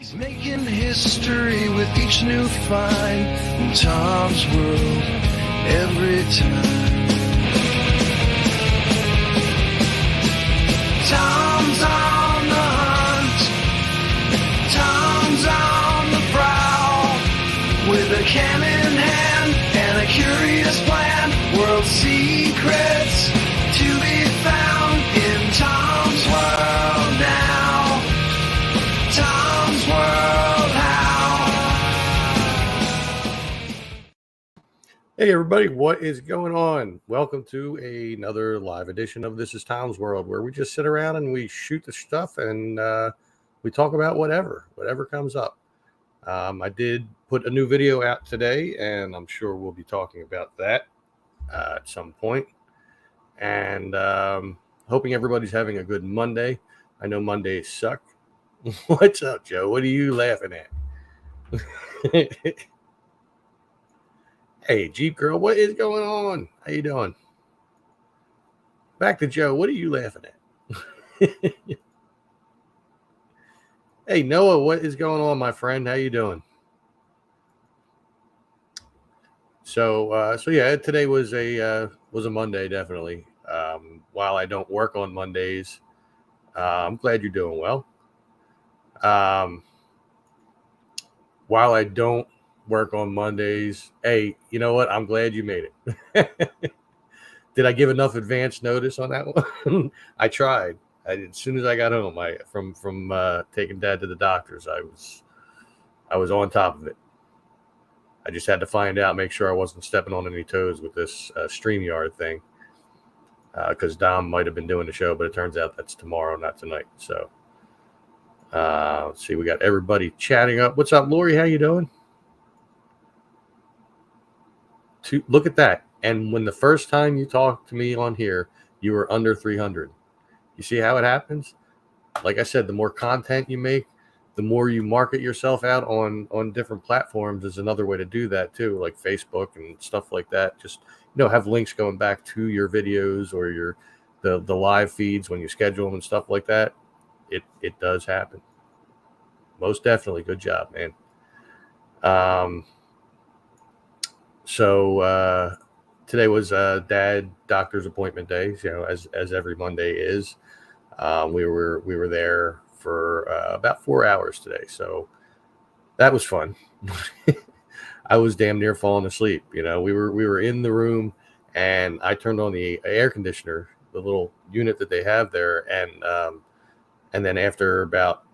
He's making history with each new find in Tom's world every time. Tom's on the hunt. Tom's on the prowl. With a can in hand and a curious plan. World secrets to be found in Tom's world now. Tom's World How. Hey everybody, what is going on? Welcome to another live edition of This is Tom's World, where we just sit around and we shoot the stuff and we talk about whatever comes up. I did put a new video out today, and I'm sure we'll be talking about that at some point. And hoping everybody's having a good Monday. I know Mondays suck. What's up, Joe? What are you laughing at? Hey, Jeep Girl, what is going on? How you doing? Back to Joe. What are you laughing at? Hey, Noah, what is going on, my friend? How you doing? So yeah, today was a Monday, definitely. While I don't work on Mondays, I'm glad you're doing well. While I don't work on Mondays, hey, you know what? I'm glad you made it. Did I give enough advance notice on that one? I tried. As soon as I got home, from taking Dad to the doctor's, I was on top of it. I just had to find out, make sure I wasn't stepping on any toes with this StreamYard thing, because Dom might have been doing the show, but it turns out that's tomorrow, not tonight. So, let's see, we got everybody chatting up. What's up, Lori? How you doing? Look at that. And when the first time you talked to me on here, you were under 300. You see how it happens? Like I said, the more content you make, the more you market yourself out on different platforms is another way to do that too, like Facebook and stuff like that. Just, have links going back to your videos or the live feeds when you schedule them and stuff like that. It does happen. Most definitely. Good job, man. So today was Dad doctor's appointment day, as every Monday is. We were there for about 4 hours today, so that was fun. I was damn near falling asleep. We were in the room, and I turned on the air conditioner, the little unit that they have there, and then after about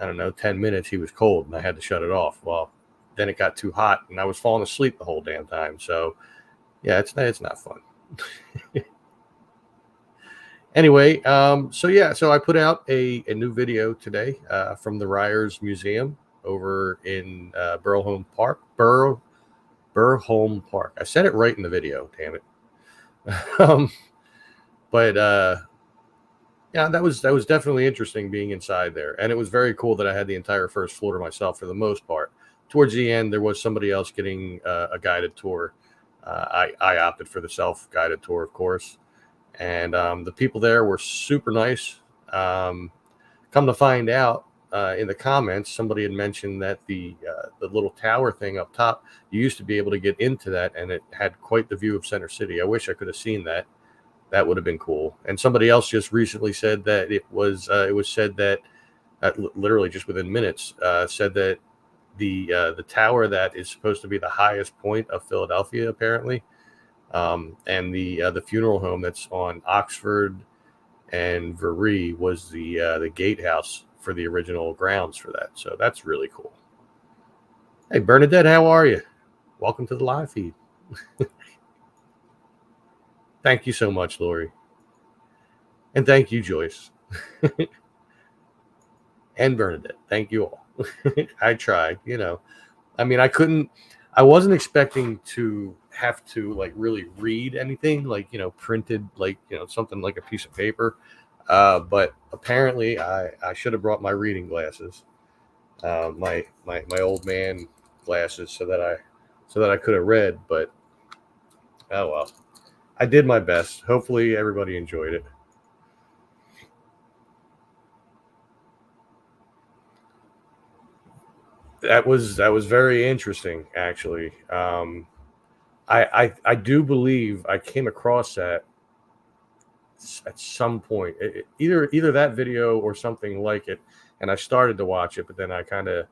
10 minutes, he was cold, and I had to shut it off. Well, then it got too hot, and I was falling asleep the whole damn time. So, yeah, it's not fun. Anyway, so I put out a new video today from the Ryers Museum over in Burholm Park. Burholm Park. I said it right in the video, damn it. Yeah, that was definitely interesting being inside there, and it was very cool that I had the entire first floor to myself for the most part. Towards the end, there was somebody else getting a guided tour. I opted for the self-guided tour, of course. And the people there were super nice. Come to find out, in the comments, somebody had mentioned that the little tower thing up top, you used to be able to get into that, and it had quite the view of Center City. I wish I could have seen that. That would have been cool. And somebody else just recently said that it was said that, literally just within minutes, said that the tower that is supposed to be the highest point of Philadelphia, apparently, and the funeral home that's on Oxford and Veree was the gatehouse for the original grounds for that. So that's really cool. Hey, Bernadette, how are you? Welcome to the live feed. Thank you so much, Lori. And thank you, Joyce. And Bernadette. Thank you all. I tried, I wasn't expecting to have to really read anything printed, something like a piece of paper. But apparently I should have brought my reading glasses, my old man glasses, so that I could have read, but oh well. I did my best. Hopefully everybody enjoyed it. That was very interesting, actually. I do believe I came across that at some point, either that video or something like it, and I started to watch it, but then I kind of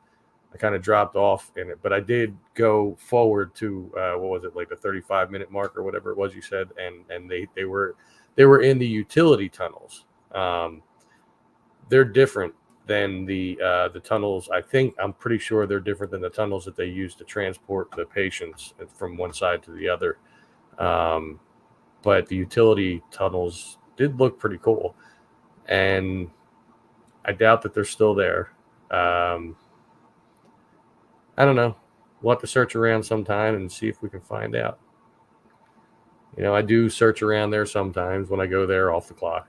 dropped off in it. But I did go forward to what was it, like the 35-minute mark or whatever it was you said, and they were in the utility tunnels. Um, they're different than the tunnels. I'm pretty sure they're different than the tunnels that they use to transport the patients from one side to the other. Um, but the utility tunnels did look pretty cool, and I doubt that they're still there. Um, I don't know. We'll have to search around sometime and see if we can find out. I do search around there sometimes when I go there off the clock.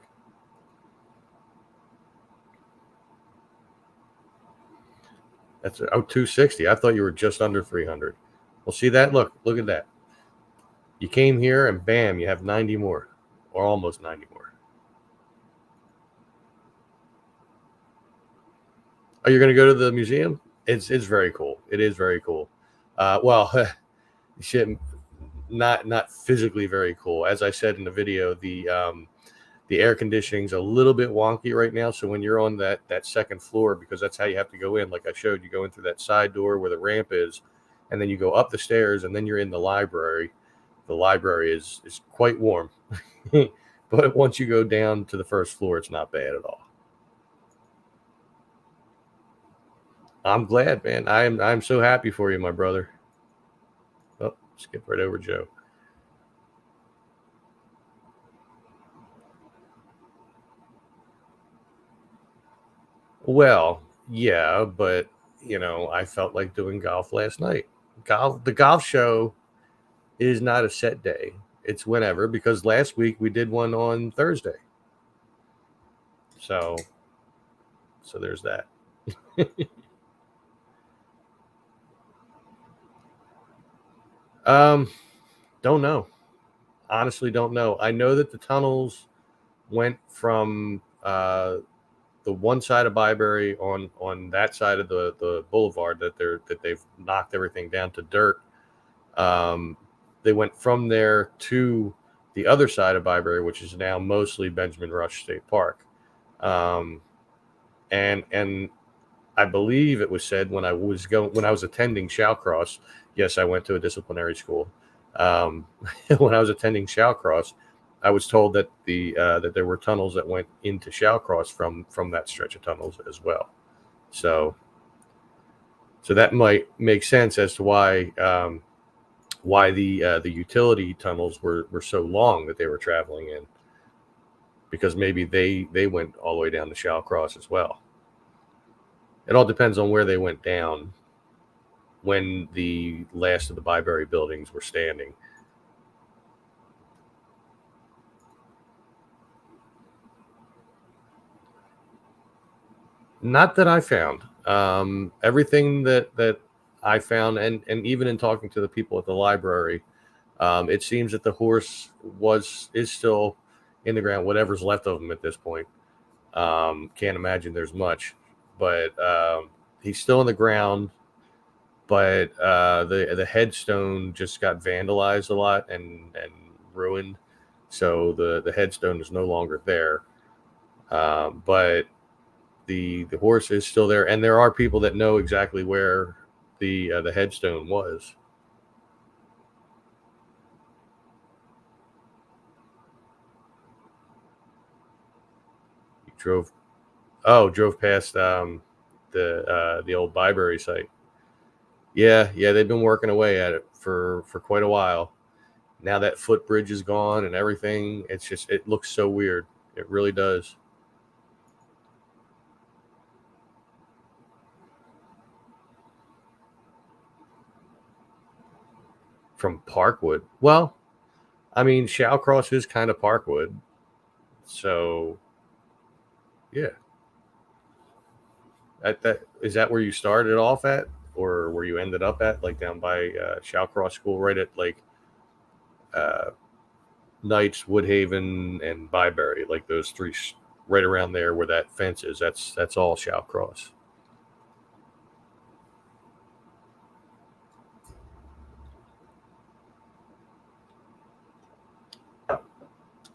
That's 260. I thought you were just under 300. Well, see that? Look at that. You came here and bam, you have 90 more, or almost 90 more. Are you going to go to the museum? It's very cool. It is very cool. Well, shit, not physically very cool. As I said in the video, the air conditioning's a little bit wonky right now. So when you're on that second floor, because that's how you have to go in, like I showed you, go in through that side door where the ramp is, and then you go up the stairs, and then you're in the library. The library is quite warm, but once you go down to the first floor, it's not bad at all. I'm glad, man. I'm so happy for you, my brother. Oh, skip right over Joe. Well, yeah, but I felt like doing golf last night. The golf show is not a set day. It's whenever, because last week we did one on Thursday. So there's that. Um, don't know. Honestly, don't know. I know that the tunnels went from the one side of Byberry on that side of the boulevard that they've knocked everything down to dirt. They went from there to the other side of Byberry, which is now mostly Benjamin Rush State Park. And I believe it was said when I was attending Shallcross. Yes, I went to a disciplinary school. When I was attending Shallcross, I was told that that there were tunnels that went into Shallcross from that stretch of tunnels as well. So that might make sense as to why the utility tunnels were so long that they were traveling in, because maybe they went all the way down to Shallcross as well. It all depends on where they went down when the last of the Byberry buildings were standing. Not that I found. Everything that I found, and even in talking to the people at the library, it seems that the horse is still in the ground. Whatever's left of him at this point. Can't imagine there's much, but he's still in the ground. But the headstone just got vandalized a lot and ruined, so the headstone is no longer there. But the horse is still there, and there are people that know exactly where the headstone was. He drove past the old Byberry site. Yeah, they've been working away at it for quite a while. Now that footbridge is gone and everything, it looks so weird. It really does. From Parkwood. Well, I mean, Shallcross is kind of Parkwood. So, yeah. That is that where you started off at, or where you ended up at, like down by Shallcross School, right at like uh, Knights, Woodhaven, and Byberry, like those three, right around there where that fence is. That's all Shallcross.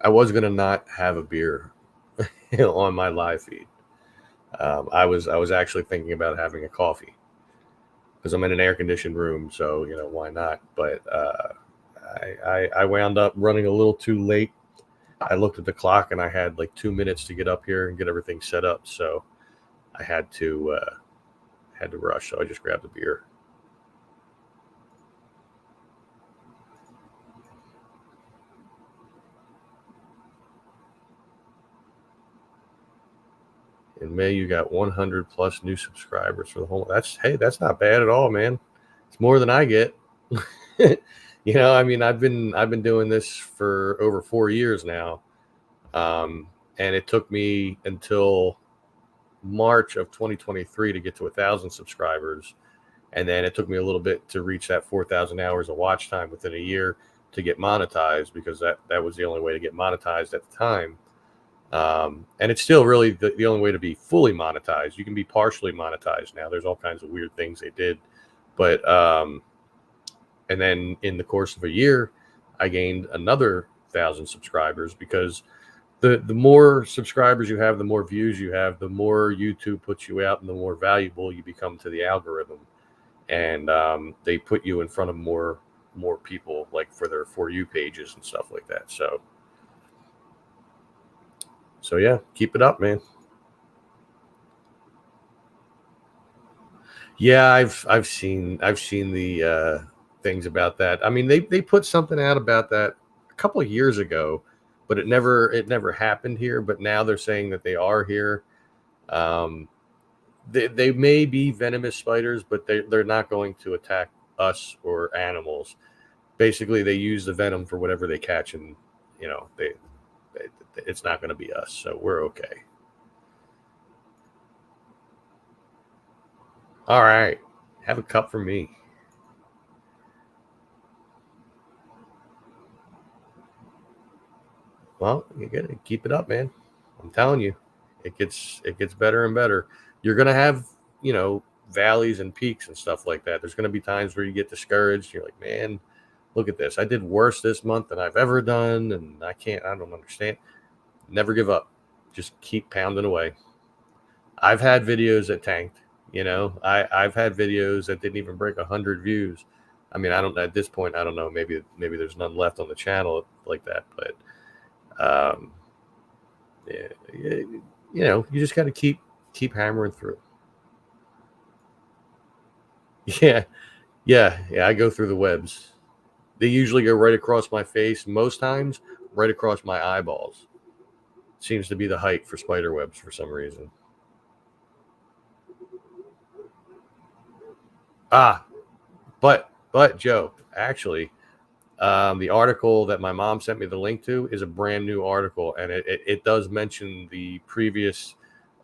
I was gonna not have a beer on my live feed. I was actually thinking about having a coffee because I'm in an air conditioned room, so why not? But I wound up running a little too late. I looked at the clock and I had like 2 minutes to get up here and get everything set up, so I had to rush. So I just grabbed a beer. In May, you got 100 plus new subscribers for the whole. That's not bad at all, man. It's more than I get. I mean, I've been doing this for over 4 years now, and it took me until March of 2023 to get to 1,000 subscribers, and then it took me a little bit to reach that 4,000 hours of watch time within a year to get monetized, because that was the only way to get monetized at the time. And it's still really the only way to be fully monetized. You can be partially monetized now. There's all kinds of weird things they did, but and then in the course of a year, I gained another 1,000 subscribers, because the more subscribers you have, the more views you have, the more YouTube puts you out, and the more valuable you become to the algorithm. And they put you in front of more people, like for their For You pages and stuff like that. So yeah, keep it up, man. Yeah, I've seen the things about that. I mean, they put something out about that a couple of years ago, but it never happened here. But now they're saying that they are here. They may be venomous spiders, but they're not going to attack us or animals. Basically, they use the venom for whatever they catch, and it's not going to be us, so we're okay. All right, have a cup for me. Well, you gotta keep it up, man. I'm telling you, it gets better and better. You're gonna have valleys and peaks and stuff like that. There's gonna be times where you get discouraged. You're like, man, look at this. I did worse this month than I've ever done, and I don't understand. Never give up. Just keep pounding away. I've had videos that tanked. I've had videos that didn't even break 100 views. I mean, at this point, I don't know. Maybe there's none left on the channel like that, but you just got to keep hammering through. Yeah. I go through the webs. They usually go right across my face. Most times, right across my eyeballs. Seems to be the height for spider webs for some reason. But Joe, actually, the article that my mom sent me the link to is a brand new article, and it does mention the previous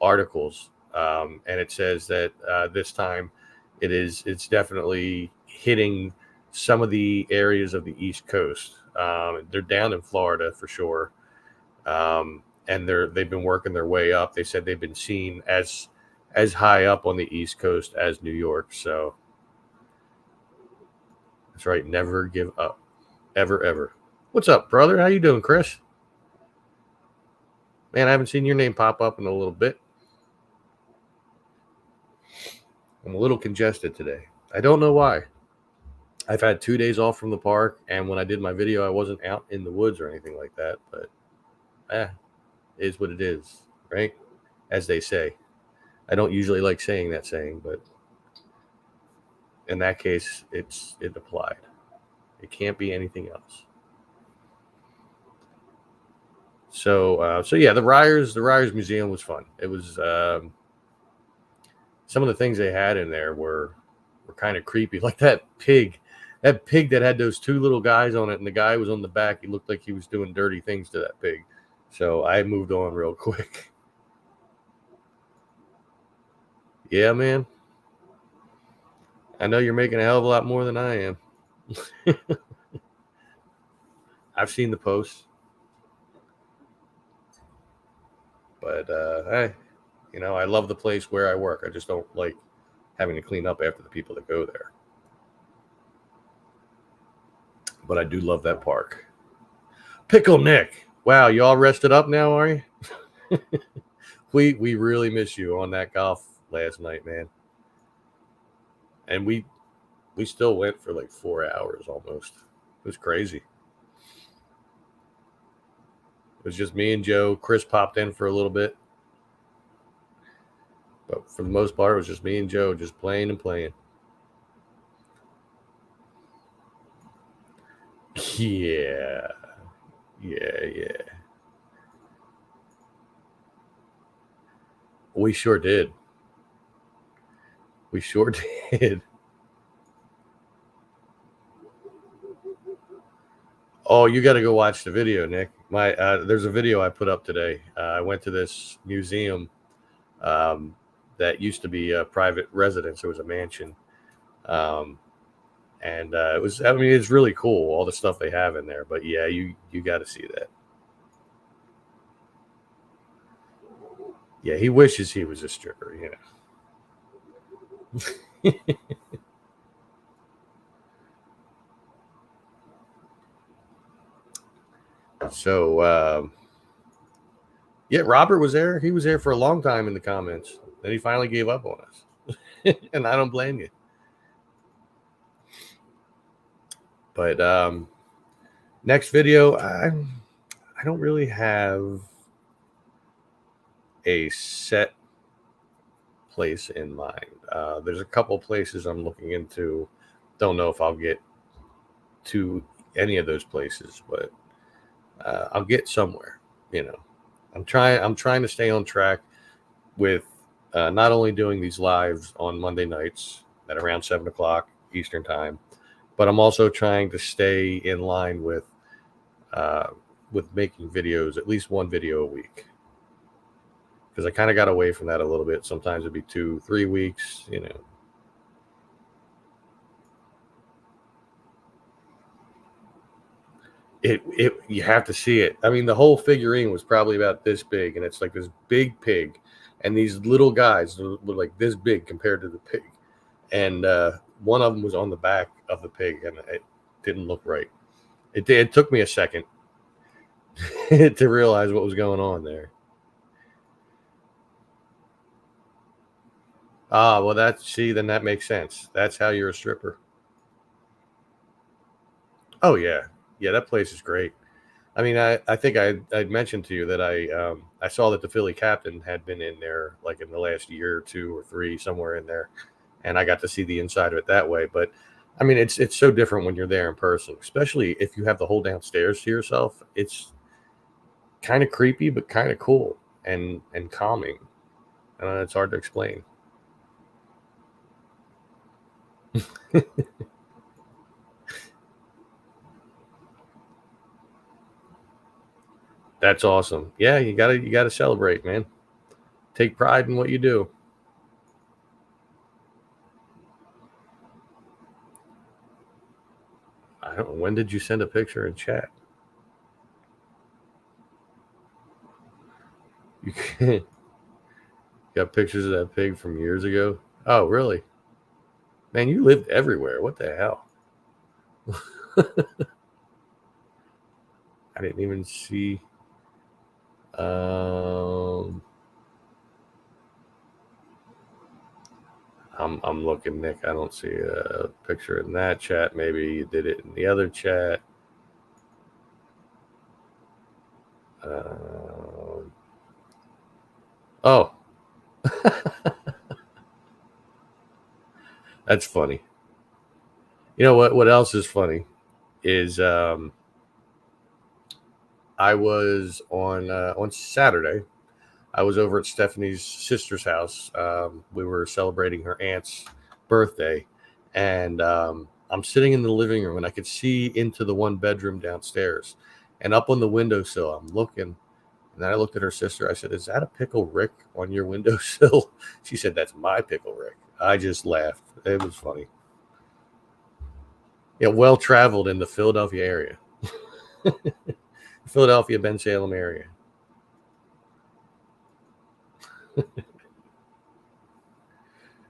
articles, and it says that this time it's definitely hitting some of the areas of the East Coast. They're down in Florida for sure, and they've been working their way up. They said they've been seen as high up on the East Coast as New York. So that's right. Never give up. Ever. What's up, brother? How you doing, Chris? Man, I haven't seen your name pop up in a little bit. I'm a little congested today. I don't know why. I've had 2 days off from the park, and when I did my video, I wasn't out in the woods or anything like that. But it is what it is, right? As they say. I don't usually like saying that saying, but in that case, it applied. It can't be anything else. So yeah, the Ryers Museum was fun. It was some of the things they had in there were kind of creepy, like that pig that had those two little guys on it, and the guy was on the back. He looked like he was doing dirty things to that pig. So I moved on real quick. Yeah, man. I know you're making a hell of a lot more than I am. I've seen the posts. But hey, I love the place where I work. I just don't like having to clean up after the people that go there. But I do love that park. Pickle Nick, Wow, you all rested up now, are you? We really miss you on that golf last night, man. And we still went for like 4 hours almost. It was crazy. It was just me and Joe. Chris popped in for a little bit. But for the most part, it was just me and Joe just playing and playing. Yeah. Yeah. We sure did. We sure did. Oh, you got to go watch the video, Nick. There's a video I put up today. I went to this museum that used to be a private residence. It was a mansion, and it was. I mean, it's really cool, all the stuff they have in there. But yeah, you got to see that. Yeah, he wishes he was a stripper. Yeah. So, yeah, Robert was there. He was there for a long time in the comments. Then he finally gave up on us. And I don't blame you. But next video, I don't really have a set place in mind. There's a couple places I'm looking into. Don't know if I'll get to any of those places, but I'll get somewhere. I'm trying to stay on track with not only doing these lives on Monday nights at around 7:00 Eastern time, but I'm also trying to stay in line with making videos, at least one video a week. Because I kind of got away from that a little bit. Sometimes it'd be 2-3 weeks, You have to see it. I mean, the whole figurine was probably about this big, and it's like this big pig, and these little guys were like this big compared to the pig, and one of them was on the back of the pig, and it didn't look right. It took me a second to realize what was going on there. Ah, well, then that makes sense. That's how you're a stripper. Oh yeah, that place is great. I mean, I think I'd mentioned to you that I saw that the Philly Captain had been in there like in the last year or 2 or 3, somewhere in there, and I got to see the inside of it that way. But I mean, it's so different when you're there in person, especially if you have the whole downstairs to yourself. It's kind of creepy, but kind of cool and calming. It's hard to explain. That's awesome. Yeah, you gotta celebrate, man. Take pride in what you do. I don't know. When did you send a picture in chat? You got pictures of that pig from years ago? Oh, really? Man, you lived everywhere. What the hell? I didn't even see. I'm looking, Nick. I don't see a picture in that chat. Maybe you did it in the other chat. Oh. That's funny. You know what else is funny is I was on Saturday. I was over at Stephanie's sister's house. We were celebrating her aunt's birthday, and I'm sitting in the living room, and I could see into the one bedroom downstairs. And up on the windowsill, I'm looking, and then I looked at her sister. I said, "Is that a Pickle Rick on your windowsill?" She said, "That's my Pickle Rick." I just laughed. It was funny. Yeah, well traveled in the Philadelphia area. Philadelphia, Ben Salem area.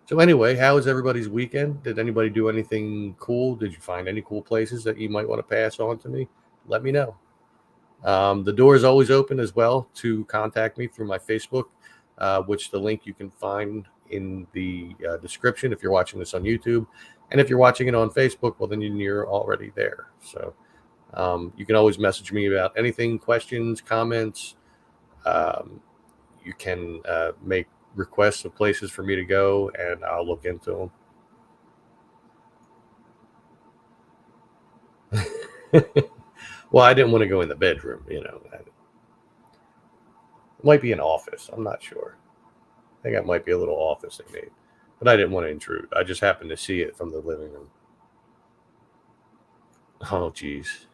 So anyway, how was everybody's weekend? Did anybody do anything cool? Did you find any cool places that you might want to pass on to me? Let me know. The door is always open as well to contact me through my Facebook, which the link you can find in the description if you're watching this on YouTube. And if you're watching it on Facebook, well, then you're already there. So you can always message me about anything, questions, comments. You can make requests of places for me to go, and I'll look into them. Well, I didn't want to go in the bedroom, It might be an office. I'm not sure. I think it might be a little office they made, but I didn't want to intrude. I just happened to see it from the living room. Oh, geez.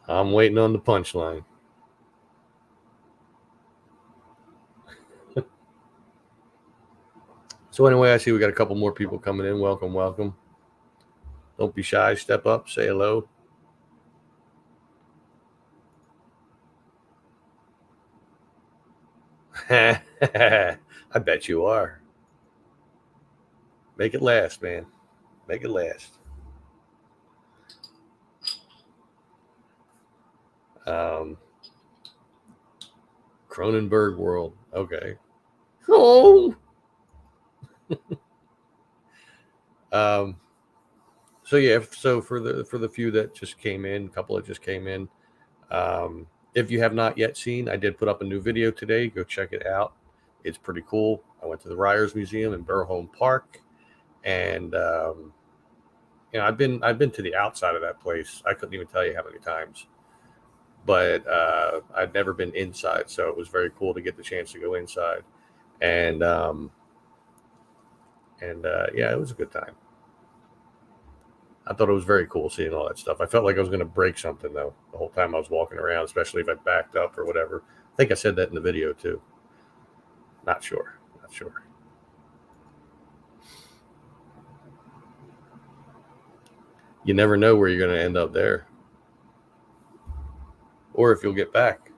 I'm waiting on the punchline. So anyway, I see we got a couple more people coming in. Welcome, welcome. Don't be shy. Step up. Say hello. I bet you are. Make it last, man. Make it last. Cronenberg World. Okay. Oh. So yeah. So for the few that just came in, a couple that just came in. If you have not yet seen, I did put up a new video today. Go check it out. It's pretty cool. I went to the Ryers Museum in Burholm Park, and I've been to the outside of that place. I couldn't even tell you how many times, but I'd never been inside, so it was very cool to get the chance to go inside, and yeah, it was a good time. I thought it was very cool seeing all that stuff. I felt like I was going to break something, though, the whole time I was walking around, especially if I backed up or whatever. I think I said that in the video, too. Not sure. You never know where you're going to end up there, or if you'll get back.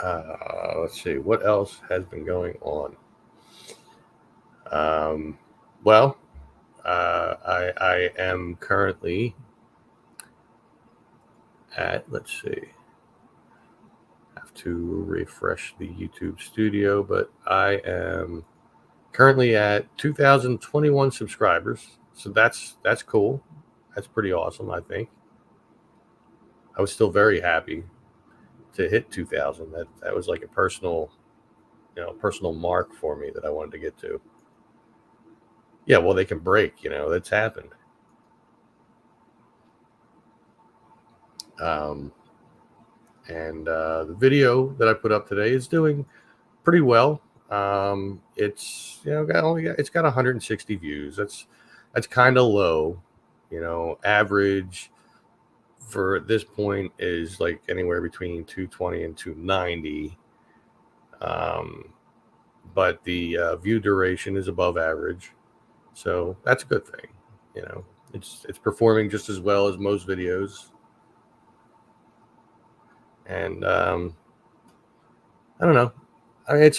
Let's see. What else has been going on? Well, I am currently at, let's see, I have to refresh the YouTube studio, but I am currently at 2,021 subscribers. So that's cool. That's pretty awesome, I think. I was still very happy to hit 2,000. That was like a personal mark for me that I wanted to get to. Yeah, well, they can break, that's happened. And the video that I put up today is doing pretty well. It's it's got 160 views. That's kind of low. Average for this point is like anywhere between 220 and 290. But the view duration is above average. So that's a good thing. It's performing just as well as most videos. And I don't know. I mean,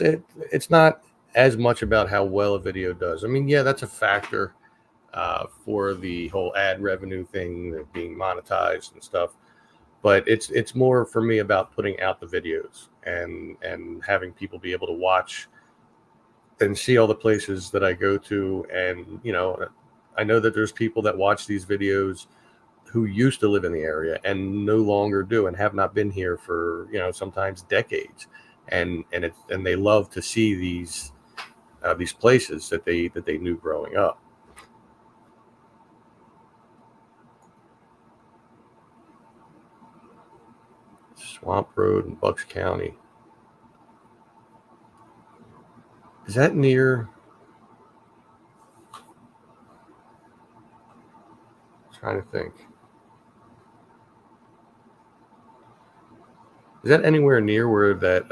it's not as much about how well a video does. I mean, yeah, that's a factor for the whole ad revenue thing, being monetized and stuff. But it's more for me about putting out the videos and having people be able to watch and see all the places that I go to. And, I know that there's people that watch these videos who used to live in the area and no longer do and have not been here for, sometimes decades. And they love to see these places that they knew growing up. Swamp Road in Bucks County. Is that near? I'm trying to think. Is that anywhere near where that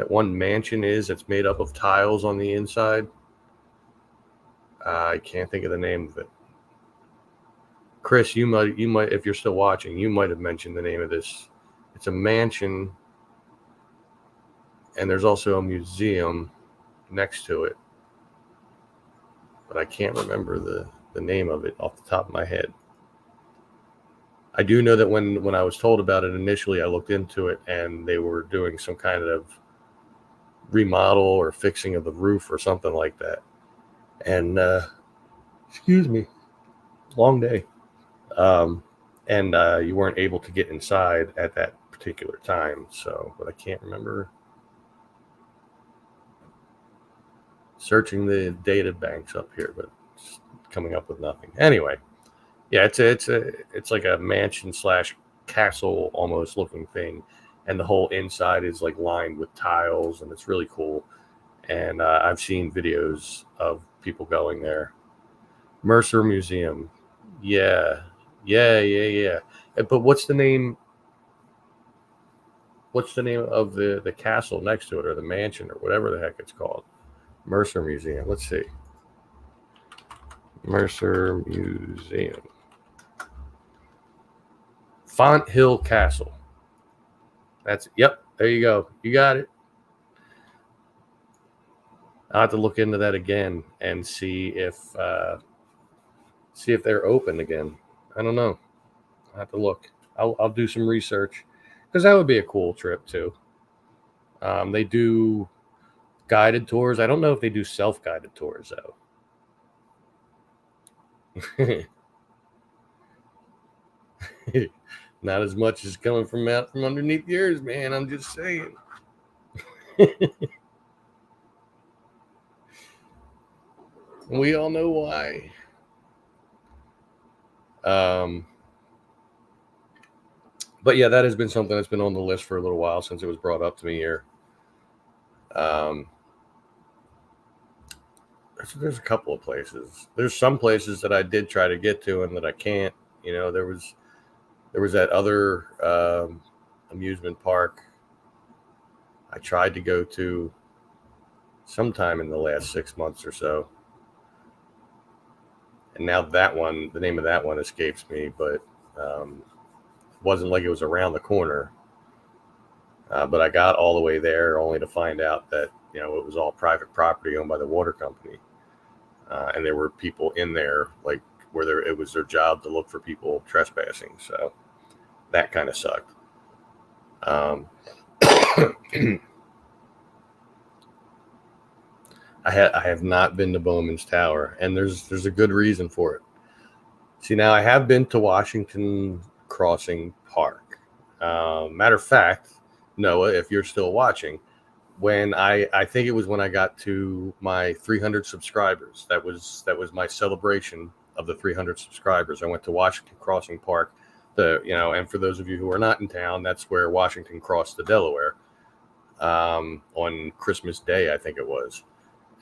one mansion is that's made up of tiles on the inside? I can't think of the name of it. Chris, you might, if you're still watching, you might have mentioned the name of this. It's a mansion. and there's also a museum next to it, but I can't remember the name of it off the top of my head. I do know that when I was told about it initially, I looked into it, and they were doing some kind of remodel or fixing of the roof or something like that. And excuse me, long day. And you weren't able to get inside at that particular time. So, but I can't remember. Searching the data banks up here, but it's coming up with nothing. Anyway, yeah, it's like a mansion / castle almost looking thing, and the whole inside is like lined with tiles, and it's really cool. And I've seen videos of people going there. Mercer Museum, yeah. But what's the name? What's the name of the castle next to it, or the mansion, or whatever the heck it's called? Mercer Museum. Let's see. Mercer Museum. Font Hill Castle. Yep, there you go. You got it. I'll have to look into that again and see if they're open again. I don't know. I'll have to look. I'll do some research, because that would be a cool trip too. They do guided tours. I don't know if they do self-guided tours though. Not as much as coming from out from underneath yours, man. I'm just saying. We all know why. But yeah, that has been something that's been on the list for a little while since it was brought up to me here. There's a couple of places. There's some places that I did try to get to and that I can't. You know, there was that other amusement park I tried to go to sometime in the last 6 months or so. And now that one, the name of that one escapes me, but it wasn't like it was around the corner. But I got all the way there only to find out that, you know, it was all private property owned by the water company. And there were people in there, like, where it was their job to look for people trespassing. So that kind of sucked. I have not been to Bowman's Tower, and there's a good reason for it. See, now I have been to Washington Crossing Park. Matter of fact, Noah, if you're still watching, when I think it was when I got to my 300 subscribers, that was my celebration of the 300 subscribers. I went to Washington Crossing Park, and for those of you who are not in town, that's where Washington crossed the Delaware on Christmas Day, I think it was.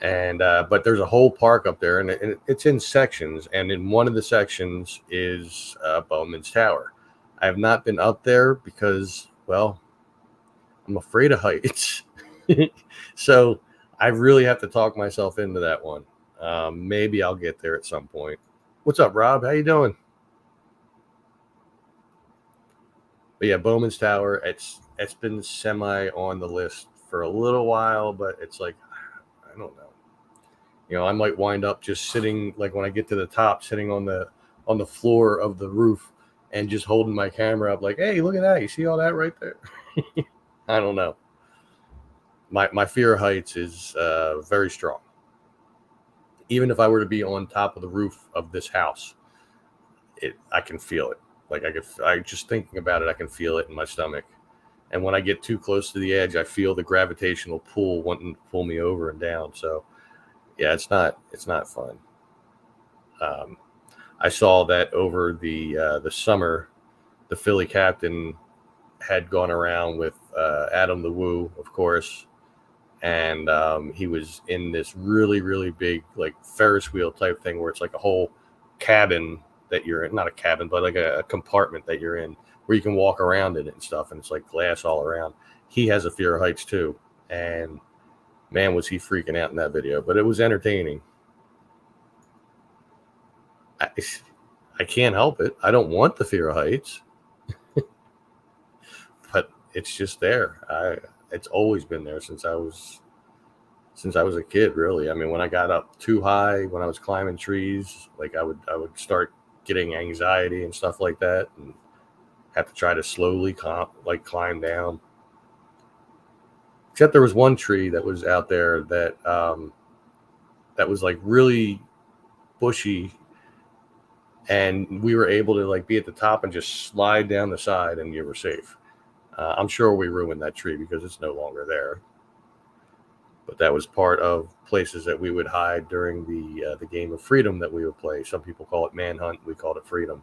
And but there's a whole park up there, and it's in sections, and in one of the sections is Bowman's Tower. I have not been up there because, well, I'm afraid of heights. So I really have to talk myself into that one. Maybe I'll get there at some point. What's up, Rob? How you doing? But yeah, Bowman's Tower, it's been semi on the list for a little while, but it's like, I don't know. You know, I might wind up just sitting, like when I get to the top, sitting on the floor of the roof and just holding my camera up like, hey, look at that. You see all that right there? I don't know. My fear of heights is very strong. Even if I were to be on top of the roof of this house, I can feel it. Like I just thinking about it, I can feel it in my stomach. And when I get too close to the edge, I feel the gravitational pull wanting to pull me over and down. So yeah, it's not fun. I saw that over the summer, the Philly Captain had gone around with Adam the Woo, of course, and he was in this really, really big, like, Ferris wheel type thing where it's like a whole cabin that you're in, not a cabin, but like a compartment that you're in where you can walk around in it and stuff, and it's like glass all around. He has a fear of heights too, and man, was he freaking out in that video, but it was entertaining. I can't help it. I don't want the fear of heights, but it's just there. it's always been there since I was a kid, really. I mean, when I got up too high, when I was climbing trees, like I would start getting anxiety and stuff like that, and have to try to slowly climb down. Except there was one tree that was out there that was like really bushy, and we were able to like be at the top and just slide down the side, and you were safe. I'm sure we ruined that tree because it's no longer there. But that was part of places that we would hide during the game of freedom that we would play. Some people call it manhunt. We called it freedom.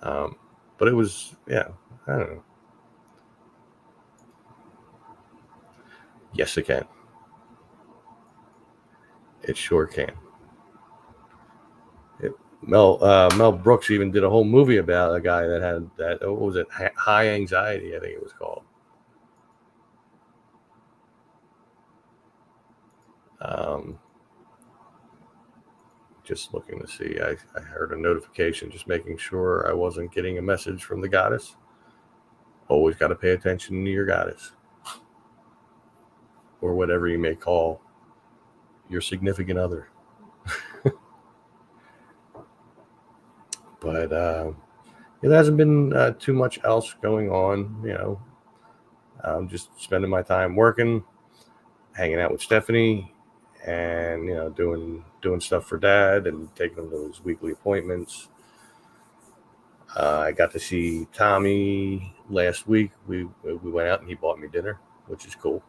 But it was, yeah, I don't know. Yes, it can. It sure can. Mel Brooks even did a whole movie about a guy that had that. What was it? High anxiety, I think it was called. Just looking to see. I heard a notification, just making sure I wasn't getting a message from the goddess. Always got to pay attention to your goddess, or whatever you may call your significant other. But there hasn't been too much else going on. I'm just spending my time working, hanging out with Stephanie, and doing stuff for Dad and taking him to his weekly appointments. I got to see Tommy last week. We went out and he bought me dinner, which is cool.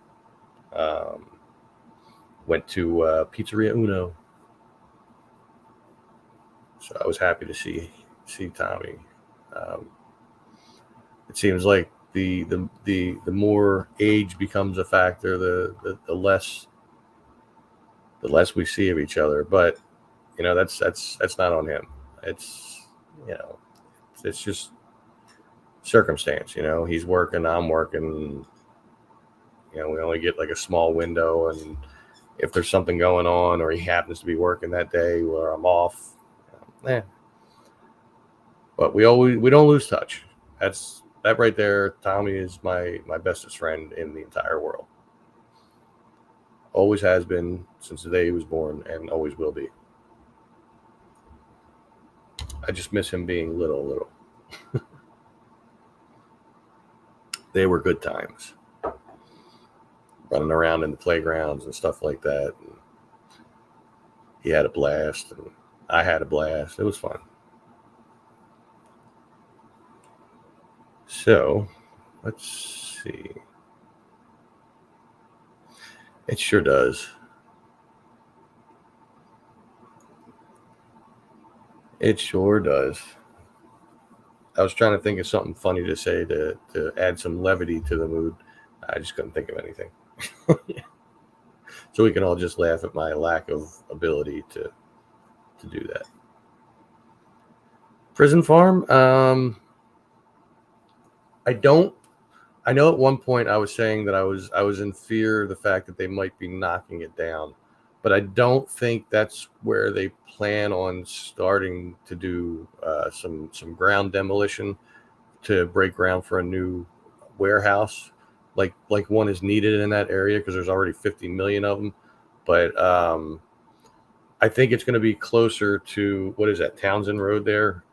Went to Pizzeria Uno, so I was happy to see Tommy. It seems like the more age becomes a factor, the less we see of each other. But that's not on him. It's it's just circumstance. He's working, I'm working. We only get like a small window, and if there's something going on or he happens to be working that day where I'm off, but we don't lose touch. That right there. Tommy is my bestest friend in the entire world. Always has been since the day he was born, and always will be. I just miss him being little. They were good times. Running around in the playgrounds and stuff like that. And he had a blast, and I had a blast. It was fun. So, let's see. It sure does. It sure does. I was trying to think of something funny to say to add some levity to the mood. I just couldn't think of anything. So we can all just laugh at my lack of ability to do that. Prison Farm. I know at one point I was saying that I was in fear of the fact that they might be knocking it down, but I don't think that's where they plan on starting to do some ground demolition to break ground for a new warehouse. Like one is needed in that area because there's already 50 million of them. But I think it's going to be closer to, what is that, Townsend Road there,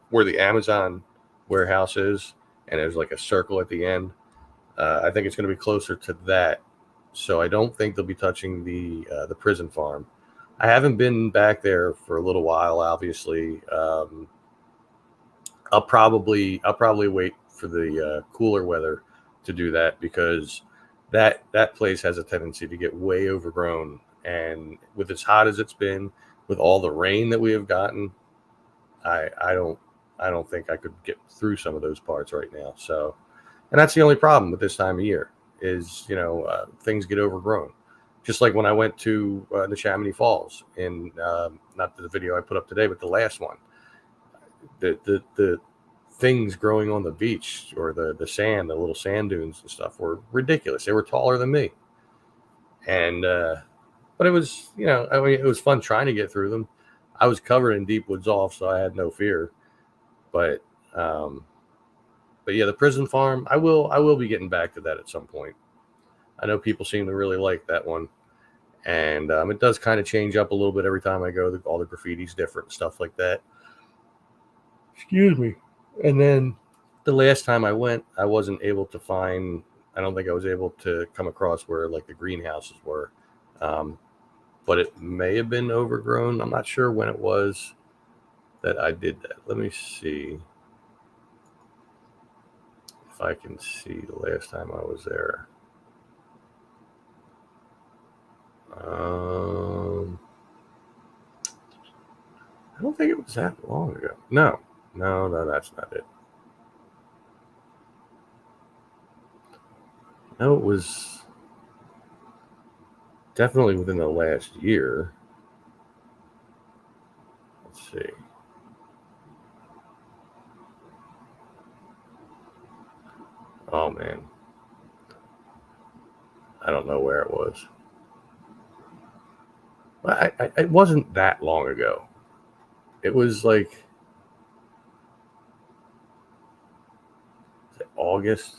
where the Amazon warehouse is, and there's like a circle at the end. I think it's going to be closer to that. So I don't think they'll be touching the prison farm. I haven't been back there for a little while, obviously. I'll probably wait for the cooler weather to do that, because that place has a tendency to get way overgrown, and with as hot as it's been, with all the rain that we have gotten, I don't think I could get through some of those parts right now. So, and that's the only problem with this time of year is, things get overgrown. Just like when I went to the Chamonix Falls in, not the video I put up today, but the last one, the things growing on the beach, or the sand, the little sand dunes and stuff, were ridiculous. They were taller than me. And, but it was, it was fun trying to get through them. I was covered in deep woods off, so I had no fear. But yeah, the prison farm, I will be getting back to that at some point. I know people seem to really like that one, and it does kind of change up a little bit every time I go. All the graffiti's different, stuff like that. Excuse me. And then the last time I went, I wasn't able to find. I don't think I was able to come across where like the greenhouses were, but it may have been overgrown. I'm not sure when it was that I did that. Let me see if I can see the last time I was there. I don't think it was that long ago. No, that's not it. No, it was definitely within the last year. Let's see. Oh, man. I don't know where it was. It wasn't that long ago. It was like August,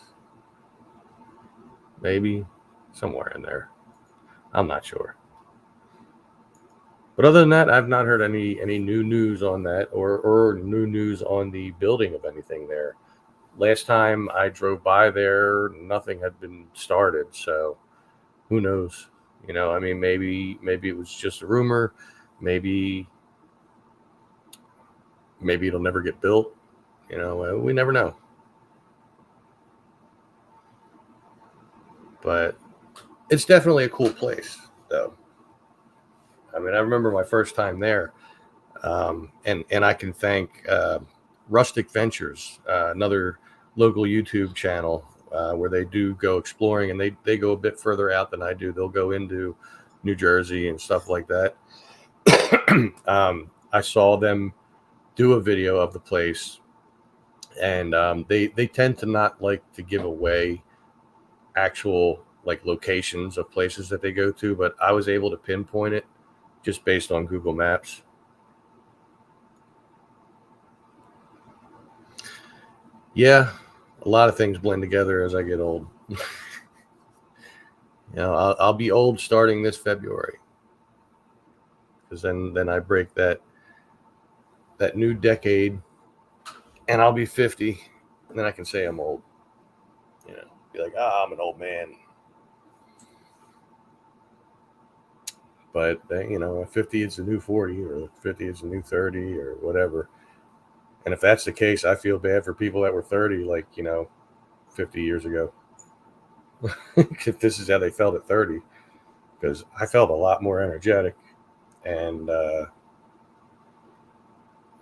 maybe, somewhere in there. I'm not sure. But other than that, I've not heard any new news on that or new news on the building of anything there. Last time I drove by there, nothing had been started. So who knows? You know, I mean, maybe it was just a rumor. Maybe it'll never get built. You know, we never know. But it's definitely a cool place, though. I mean, I remember my first time there, and I can thank Rustic Ventures, another local YouTube channel where they do go exploring, and they go a bit further out than I do. They'll go into New Jersey and stuff like that. I saw them do a video of the place, and they tend to not like to give away actual like locations of places that they go to, but I was able to pinpoint it just based on Google Maps. Yeah, a lot of things blend together as I get old. You know, I'll be old starting this February, because then I break that new decade, and I'll be 50, and then I can say I'm old. You know, be like, I'm an old man. But you know, 50 is the new 40, or 50 is the new 30, or whatever. And if that's the case, I feel bad for people that were 30, like, you know, 50 years ago. If this is how they felt at 30, because I felt a lot more energetic, and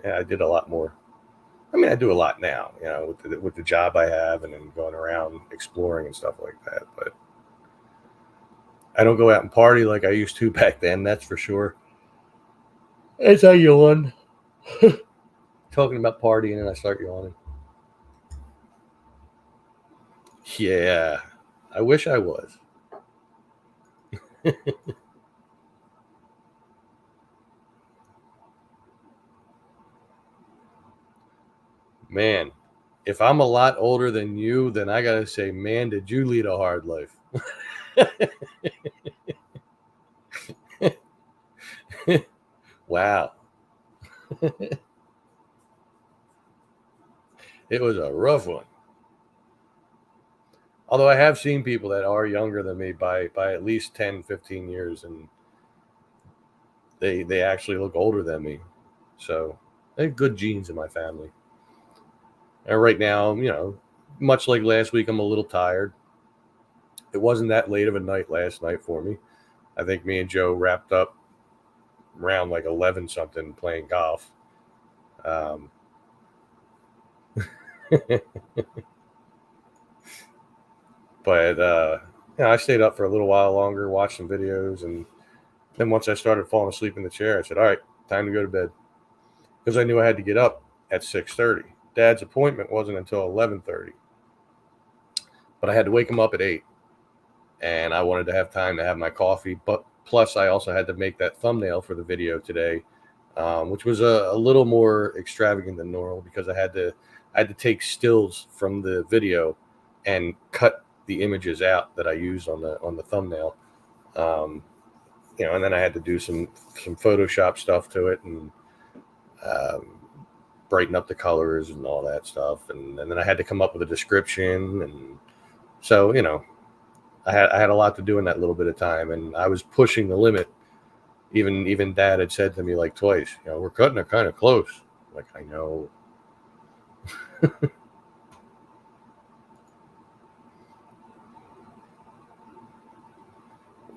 yeah, I did a lot more. I mean, I do a lot now, you know, with the job I have, and then going around exploring and stuff like that. But I don't go out and party like I used to back then. That's for sure. It's a yawn. Talking about partying, and I start yawning. Yeah, I wish I was. Man, if I'm a lot older than you, then I gotta say, man, did you lead a hard life? Wow. It was a rough one. Although I have seen people that are younger than me by at least 10, 15 years, and they actually look older than me. So I have good genes in my family. And right now, you know, much like last week, I'm a little tired. It wasn't that late of a night last night for me. I think me and Joe wrapped up around like 11 something playing golf. But you know, I stayed up for a little while longer, watched some videos, and then once I started falling asleep in the chair, I said, all right, time to go to bed, because I knew I had to get up at 6:30. Dad's appointment wasn't until 11:30, but I had to wake him up at 8, and I wanted to have time to have my coffee. But plus, I also had to make that thumbnail for the video today, which was a little more extravagant than normal, because I had to I had to take stills from the video and cut the images out that I used on the thumbnail. Um, and then I had to do some Photoshop stuff to it and um, brighten up the colors and all that stuff. And then I had to come up with a description. And so, I had a lot to do in that little bit of time, and I was pushing the limit. Even Dad had said to me like twice, we're cutting it kind of close. Like, I know.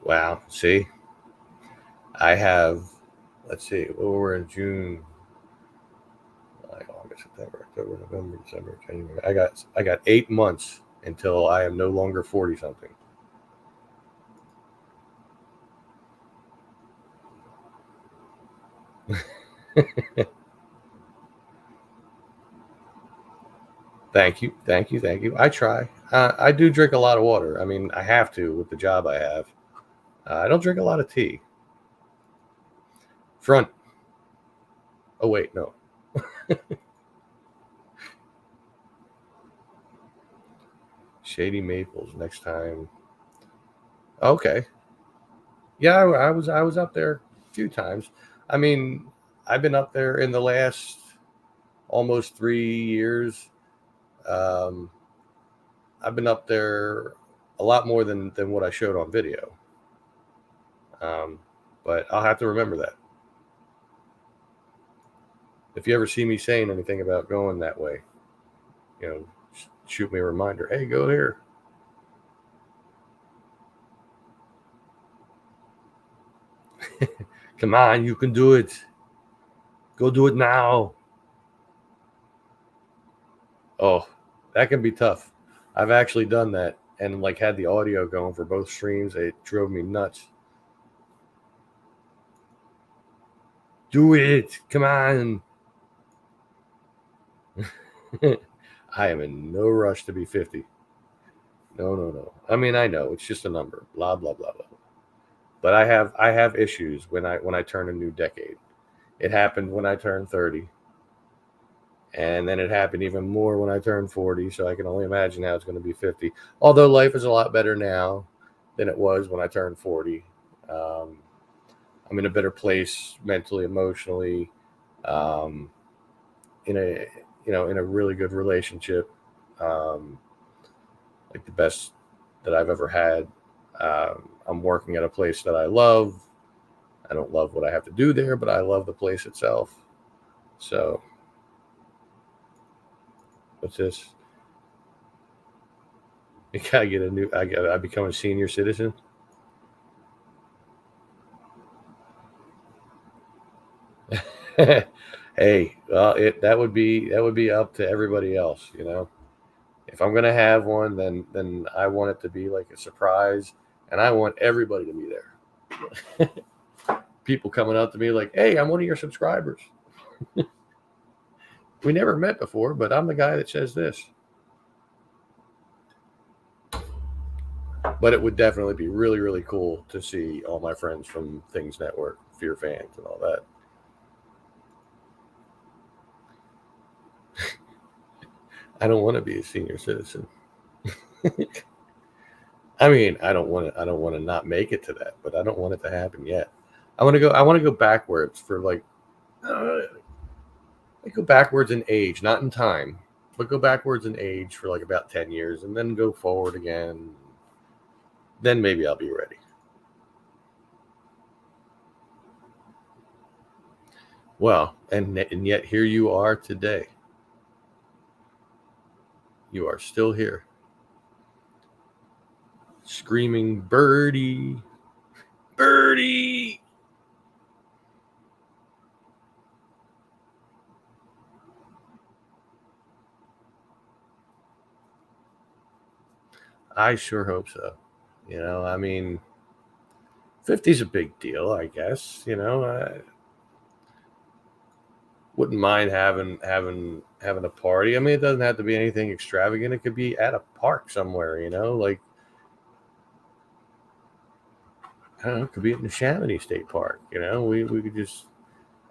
Wow. See, I have, let's see, we're in June, July, August, September, October, November, December, January. I got 8 months until I am no longer 40 something. Thank you. I try. I do drink a lot of water. I mean, I have to with the job I have. I don't drink a lot of tea. Front. Oh, wait, no. Shady Maples next time. Okay. Yeah, I was up there a few times. I mean, I've been up there in the last almost 3 years. I've been up there a lot more than what I showed on video. But I'll have to remember that. If you ever see me saying anything about going that way, shoot me a reminder. Hey, go here. Come on, you can do it. Go do it now. Oh, that can be tough. I've actually done that and like had the audio going for both streams. It drove me nuts. Do it. Come on. I am in no rush to be 50. No. I mean, I know it's just a number. Blah blah blah blah. But I have issues when I turn a new decade. It happened when I turned 30. And then it happened even more when I turned 40. So I can only imagine how it's going to be 50. Although life is a lot better now than it was when I turned 40. I'm in a better place mentally, emotionally, in a really good relationship, like the best that I've ever had. I'm working at a place that I love. I don't love what I have to do there, but I love the place itself. So, what's this? You gotta get I become a senior citizen. Hey, well, that would be up to everybody else, If I'm gonna have one, then I want it to be like a surprise, and I want everybody to be there. People coming up to me like, "Hey, I'm one of your subscribers." We never met before, but I'm the guy that says this. But it would definitely be really, really cool to see all my friends from Things Network, Fear Fans, and all that. I don't want to be a senior citizen. I mean, I don't want to not make it to that, but I don't want it to happen yet. I want to go backwards for like go backwards in age, not in time, but go backwards in age for like about 10 years and then go forward again. Then maybe I'll be ready. Well, and yet here you are today. You are still here. Screaming, "Birdie! Birdie!" I sure hope so. I mean, 50 is a big deal, I guess. I wouldn't mind having a party. I mean, it doesn't have to be anything extravagant. It could be at a park somewhere, like I don't know, it could be in the Chamonix State Park. We could just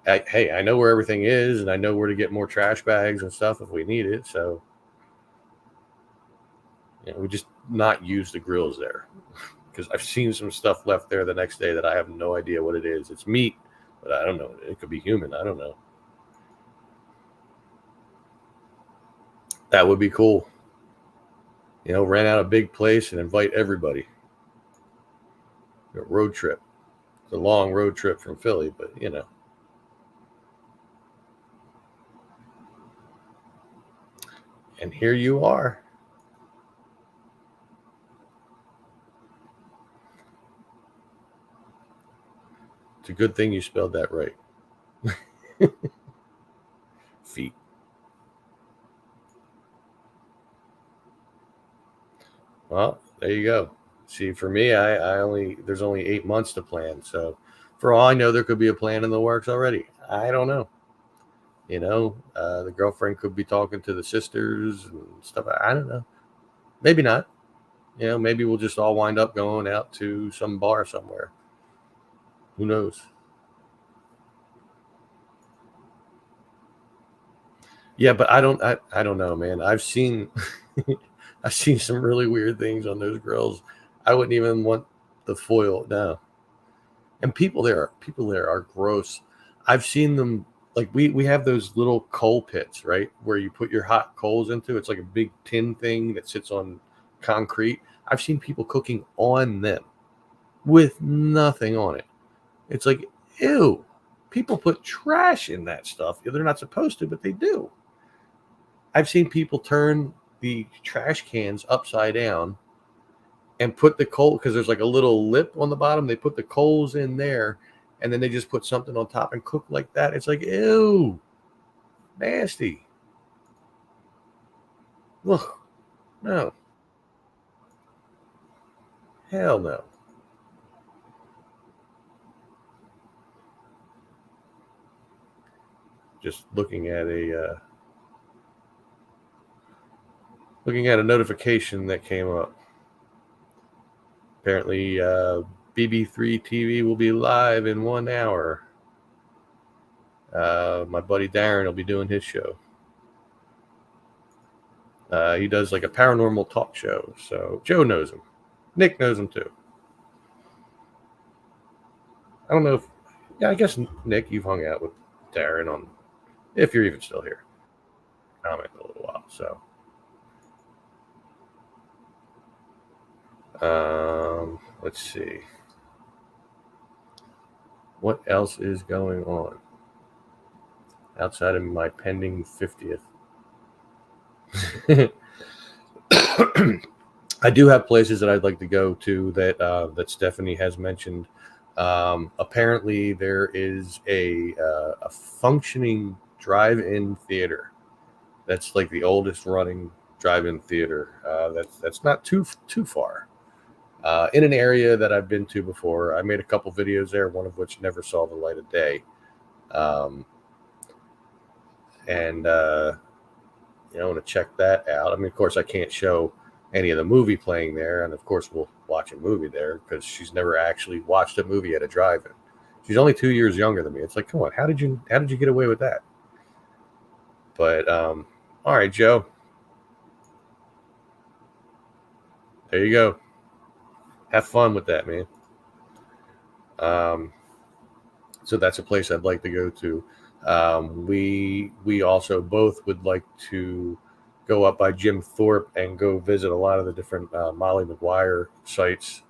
Hey, I know where everything is, and I know where to get more trash bags and stuff if we need it. So, we just not use the grills there because I've seen some stuff left there the next day that I have no idea what it is. It's meat, but I don't know. It could be human. I don't know. That would be cool. Rent out a big place and invite everybody. A road trip. It's a long road trip from Philly, but And here you are. It's a good thing you spelled that right. Feet. Well, there you go. See, for me, there's only 8 months to plan. So, for all I know, there could be a plan in the works already. I don't know. The girlfriend could be talking to the sisters and stuff. I don't know. Maybe not. Maybe we'll just all wind up going out to some bar somewhere. Who knows? Yeah, but I don't know, man. I've seen I've seen some really weird things on those grills. I wouldn't even want the foil. No. And people there are gross. I've seen them, like we have those little coal pits, right? Where you put your hot coals into. It's like a big tin thing that sits on concrete. I've seen people cooking on them with nothing on it. It's like, ew. People put trash in that stuff. They're not supposed to, but they do. I've seen people turn the trash cans upside down and put the coal, because there's like a little lip on the bottom. They put the coals in there, and then they just put something on top and cook like that. It's like, ew, nasty. Ugh, no, hell no. Just looking at a notification that came up. Apparently, BB3 TV will be live in 1 hour. My buddy Darren will be doing his show. He does like a paranormal talk show. So Joe knows him. Nick knows him too. I don't know if, yeah, I guess Nick, you've hung out with Darren on, if you're even still here, comment in a little while. So, let's see. What else is going on outside of my pending 50th? I do have places that I'd like to go to that Stephanie has mentioned. Apparently, there is a functioning drive-in theater. That's like the oldest running drive-in theater. That's not too far. In an area that I've been to before. I made a couple videos there, one of which never saw the light of day. And I want to check that out. I mean, of course, I can't show any of the movie playing there, and of course, we'll watch a movie there because she's never actually watched a movie at a drive-in. She's only 2 years younger than me. It's like, come on, how did you get away with that? But all right, Joe. There you go. Have fun with that, man. So that's a place I'd like to go to. We also both would like to go up by Jim Thorpe and go visit a lot of the different Molly Maguire sites.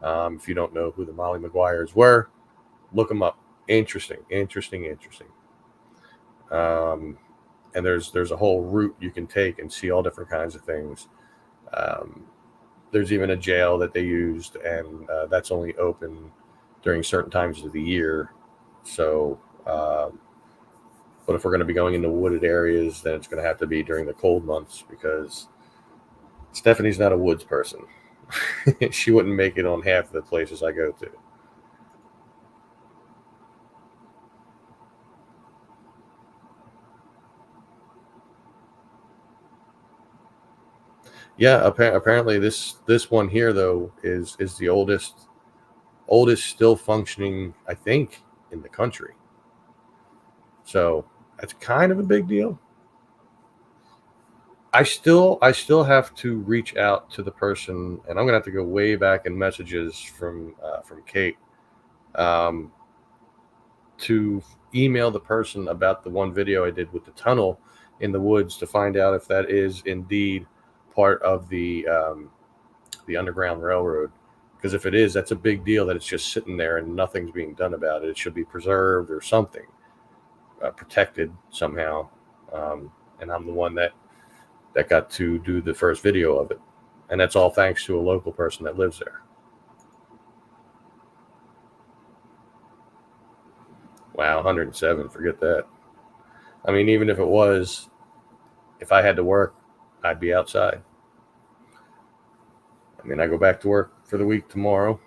If you don't know who the Molly Maguires were, look them up. Interesting. And there's a whole route you can take and see all different kinds of things. There's even a jail that they used, and that's only open during certain times of the year. So, but if we're going to be going into wooded areas, then it's going to have to be during the cold months because Stephanie's not a woods person. She wouldn't make it on half of the places I go to. Yeah, apparently this one here though is the oldest still functioning, I think, in the country. So that's kind of a big deal. I still have to reach out to the person, and I'm gonna have to go way back in messages from Kate to email the person about the one video I did with the tunnel in the woods to find out if that is indeed part of the Underground Railroad. Because if it is, that's a big deal that it's just sitting there and nothing's being done about it. It should be preserved or something, protected somehow. And I'm the one that got to do the first video of it. And that's all thanks to a local person that lives there. Wow, 107, forget that. I mean, even if it was, if I had to work, I'd be outside. I mean, I go back to work for the week tomorrow,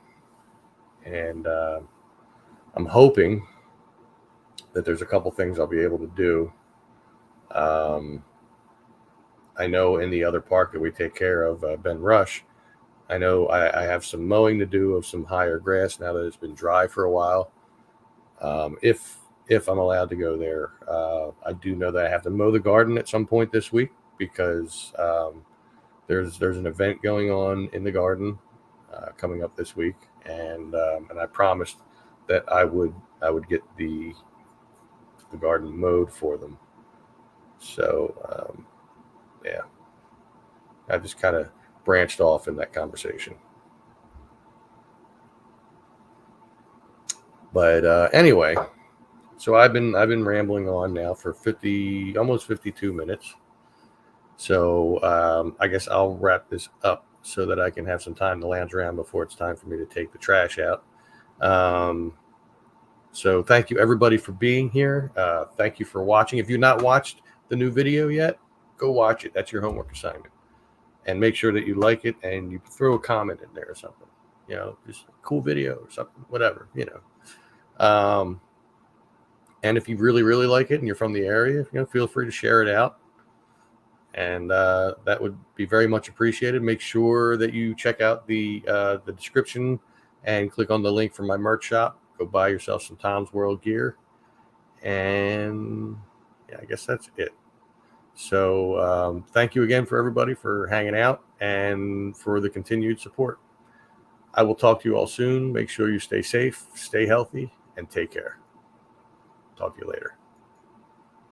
and I'm hoping that there's a couple things I'll be able to do. I know in the other park that we take care of, Ben Rush, I know I have some mowing to do of some higher grass now that it's been dry for a while. If I'm allowed to go there, I do know that I have to mow the garden at some point this week because there's an event going on in the garden coming up this week, and I promised that I would get the garden mowed for them. So yeah, I just kind of branched off in that conversation. But anyway, so I've been rambling on now for almost 52 minutes. So I guess I'll wrap this up so that I can have some time to lounge around before it's time for me to take the trash out. So thank you everybody for being here. Thank you for watching. If you've not watched the new video yet, go watch it. That's your homework assignment. And make sure that you like it and you throw a comment in there or something. You know, just a cool video or something, whatever, you know. And if you really, really like it and you're from the area, feel free to share it out. And that would be very much appreciated. Make sure that you check out the description and click on the link for my merch shop. Go buy yourself some Tom's World gear. And yeah, I guess that's it. So thank you again for everybody for hanging out and for the continued support. I will talk to you all soon. Make sure you stay safe, stay healthy, and take care. Talk to you later.